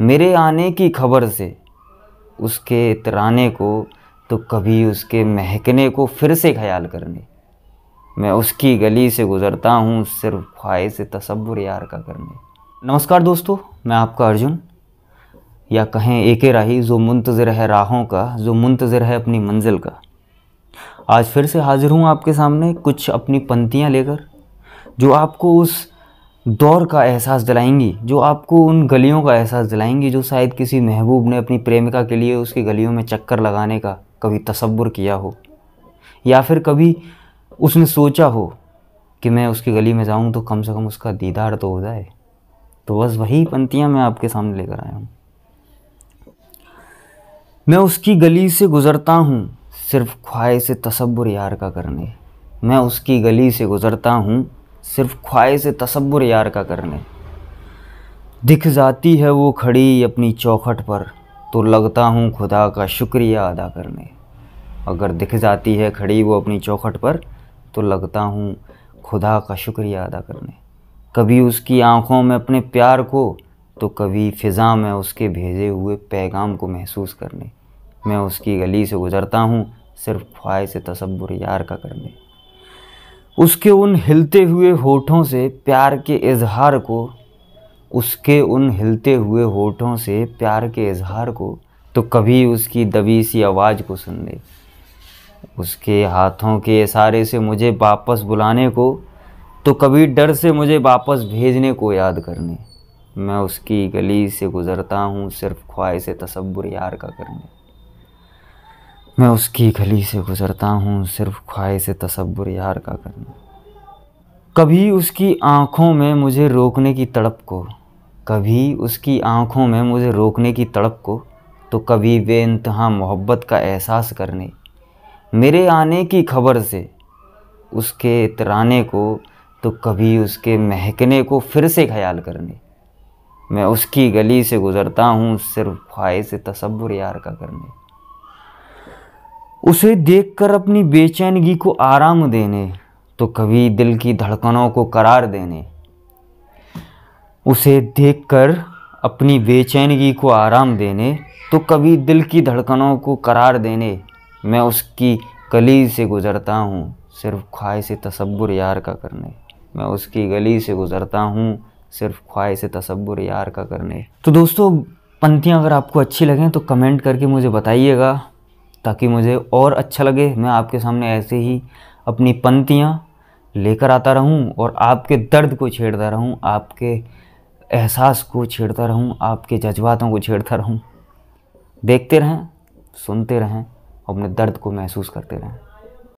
मेरे आने की खबर से उसके इतराने को, तो कभी उसके महकने को फिर से ख्याल करने। मैं उसकी गली से गुज़रता हूँ सिर्फ ख्वाहिश तसव्वुर यार का करने। नमस्कार दोस्तों, मैं आपका अर्जुन, या कहें एके राही, जो मुंतज़िर है राहों का, जो मुंतज़िर है अपनी मंजिल का। आज फिर से हाज़िर हूँ आपके सामने कुछ अपनी पंक्तियाँ लेकर, जो आपको उस दौर का एहसास दिलाएंगी, जो आपको उन गलियों का एहसास दिलाएंगी जो शायद किसी महबूब ने अपनी प्रेमिका के लिए उसकी गलियों में चक्कर लगाने का कभी तसव्वुर किया हो, या फिर कभी उसने सोचा हो कि मैं उसकी गली में जाऊं तो कम से कम उसका दीदार तो हो जाए। तो बस वही पंक्तियां मैं आपके सामने लेकर आया हूँ। मैं उसकी गली से गुज़रता हूँ सिर्फ ख्वाहिश तसव्वुर यार का करने। मैं उसकी गली से गुज़रता हूँ सिर्फ ख्वाहिश तसव्वुर यार का करने। दिख जाती है वो खड़ी अपनी चौखट पर, तो लगता हूँ खुदा का शुक्रिया अदा करने। अगर दिख जाती है खड़ी वो अपनी चौखट पर, तो लगता हूँ खुदा का शुक्रिया अदा करने। कभी उसकी आँखों में अपने प्यार को, तो कभी फ़िज़ा में उसके भेजे हुए पैगाम को महसूस करने। मैं उसकी गली से गुज़रता हूँ सिर्फ ख्वाहिश तसव्वुर यार का करने। उसके उन हिलते हुए होठों से प्यार के इजहार को, उसके उन हिलते हुए होठों से प्यार के इजहार को, तो कभी उसकी दबी सी आवाज़ को सुनने। उसके हाथों के इशारे से मुझे वापस बुलाने को, तो कभी डर से मुझे वापस भेजने को याद करने। मैं उसकी गली से गुज़रता हूँ सिर्फ ख्वाहिश तसव्वुर यार का करने। मैं उसकी गली से गुज़रता हूँ सिर्फ ख्वाहिश तसव्वुर यार का करने। कभी उसकी आँखों में मुझे रोकने की तड़प को, कभी उसकी आँखों में मुझे रोकने की तड़प को, तो कभी बेइंतहा मोहब्बत का एहसास करने। मेरे आने की खबर से उसके इतराने को, तो कभी उसके महकने को फिर से ख्याल करने। मैं उसकी गली से गुज़रता हूँ सिर्फ ख्वाहिश तसव्वुर यार का करने। उसे देखकर अपनी बेचैनगी को आराम देने, तो कभी दिल की धड़कनों को करार देने। उसे देखकर अपनी बेचैनगी को आराम देने, तो कभी दिल की धड़कनों को करार देने। मैं उसकी गली से गुज़रता हूँ सिर्फ ख्वाहिश तसव्वुर यार का करने। मैं उसकी गली से गुज़रता हूँ सिर्फ ख्वाहिश तसव्वुर यार का करने। तो दोस्तों, पंक्तियाँ अगर आपको अच्छी लगें तो कमेंट करके मुझे बताइएगा, ताकि मुझे और अच्छा लगे। मैं आपके सामने ऐसे ही अपनी पंक्तियाँ लेकर आता रहूं और आपके दर्द को छेड़ता रहूं, आपके एहसास को छेड़ता रहूं, आपके जज्बातों को छेड़ता रहूं। देखते रहें, सुनते रहें, अपने दर्द को महसूस करते रहें।